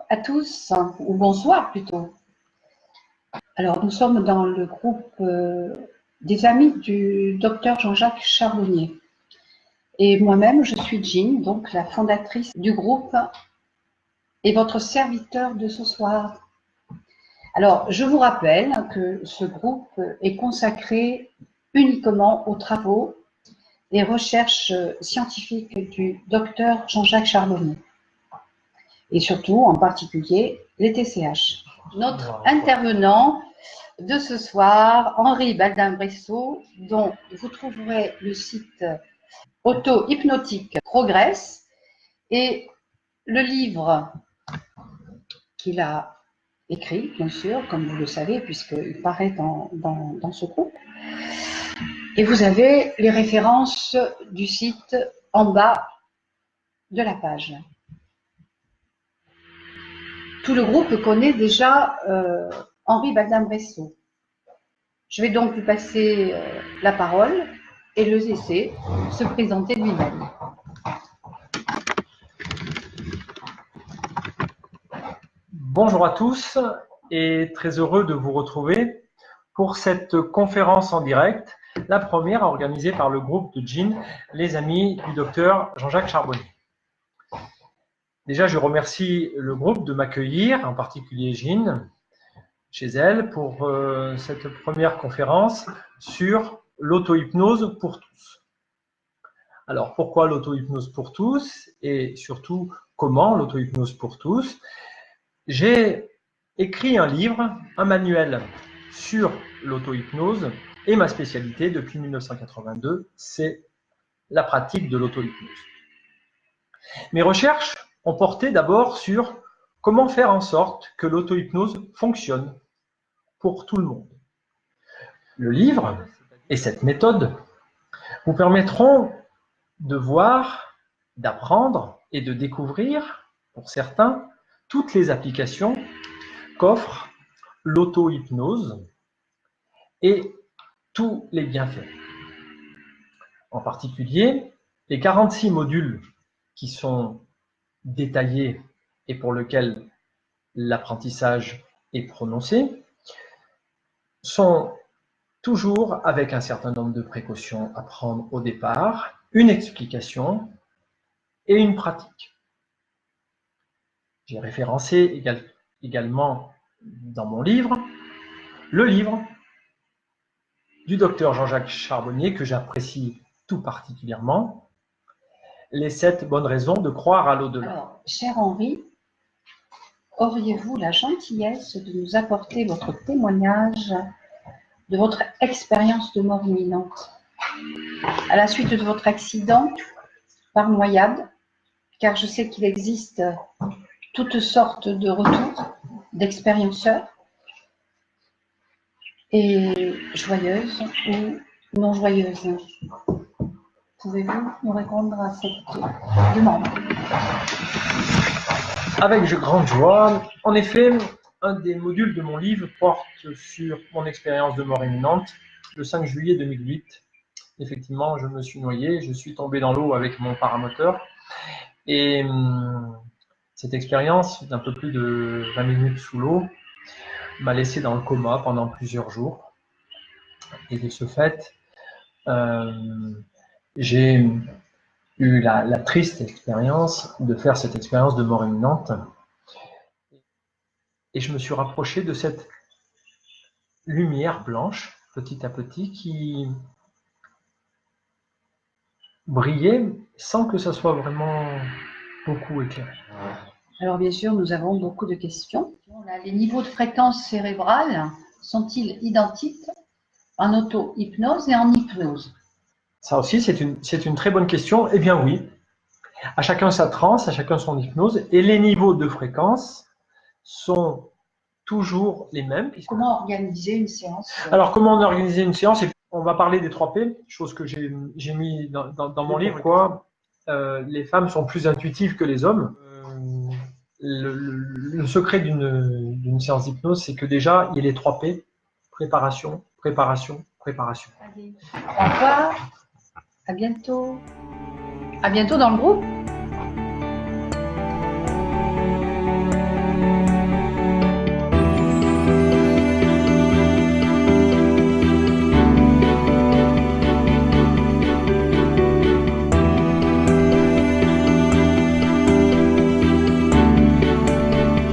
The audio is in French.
à tous, ou bonsoir plutôt. Alors, nous sommes dans le groupe des amis du docteur Jean-Jacques Charbonnier. Et moi-même, je suis Jean, donc la fondatrice du groupe et votre serviteur de ce soir. Alors, je vous rappelle que ce groupe est consacré uniquement aux travaux et recherches scientifiques du docteur Jean-Jacques Charbonnier. Et surtout, en particulier, les TCH. Notre intervenant de ce soir, Henri Baldin-Bressot, dont vous trouverez le site auto-hypnotique Progress et le livre qu'il a écrit, bien sûr, comme vous le savez, puisqu'il paraît dans ce groupe. Et vous avez les références du site en bas de la page. Tout le groupe connaît déjà Henri Baldin-Bressot. Je vais donc lui passer la parole et le laisser se présenter lui-même. Bonjour à tous et très heureux de vous retrouver pour cette conférence en direct, la première organisée par le groupe de Jean, les amis du docteur Jean-Jacques Charbonnier. Déjà, je remercie le groupe de m'accueillir, en particulier Jean, chez elle, pour cette première conférence sur l'auto-hypnose pour tous. Alors, pourquoi l'auto-hypnose pour tous et surtout, comment l'auto-hypnose pour tous? J'ai écrit un livre, un manuel sur l'auto-hypnose et ma spécialité depuis 1982, c'est la pratique de l'auto-hypnose. Mes recherches ont porté d'abord sur comment faire en sorte que l'auto-hypnose fonctionne pour tout le monde. Le livre et cette méthode vous permettront de voir, d'apprendre et de découvrir, pour certains, toutes les applications qu'offre l'auto-hypnose et tous les bienfaits. En particulier, les 46 modules qui sont détaillés et pour lesquels l'apprentissage est prononcé sont toujours avec un certain nombre de précautions à prendre au départ, une explication et une pratique. J'ai référencé également dans mon livre le livre du docteur Jean-Jacques Charbonnier que j'apprécie tout particulièrement, les 7 bonnes raisons de croire à l'au-delà. Alors, cher Henri, auriez-vous la gentillesse de nous apporter votre témoignage de votre expérience de mort imminente à la suite de votre accident par noyade, car je sais qu'il existe toutes sortes de retours d'expérienceurs, et joyeuses ou non joyeuses. Pouvez-vous nous répondre à cette demande? Avec grande joie. En effet, un des modules de mon livre porte sur mon expérience de mort imminente. Le 5 juillet 2008, effectivement, je me suis noyé, je suis tombé dans l'eau avec mon paramoteur. Et cette expérience d'un peu plus de 20 minutes sous l'eau m'a laissé dans le coma pendant plusieurs jours. Et de ce fait, j'ai eu la triste expérience de faire cette expérience de mort imminente. Et je me suis rapproché de cette lumière blanche, petit à petit, qui brillait sans que ça soit vraiment beaucoup éclairé. Alors bien sûr, nous avons beaucoup de questions. Les niveaux de fréquence cérébrale sont-ils identiques en auto-hypnose et en hypnose? Ça aussi, c'est une très bonne question. Eh bien oui, à chacun sa transe, à chacun son hypnose, et les niveaux de fréquence sont toujours les mêmes. Comment organiser une séance? Alors, comment on organise une séance? On va parler des 3 P, chose que j'ai mis dans mon livre. Quoi. Les femmes sont plus intuitives que les hommes. Le secret d'une séance d'hypnose, c'est que déjà, il y a les 3 P, préparation, préparation, préparation. Allez. Au revoir, à bientôt. À bientôt dans le groupe.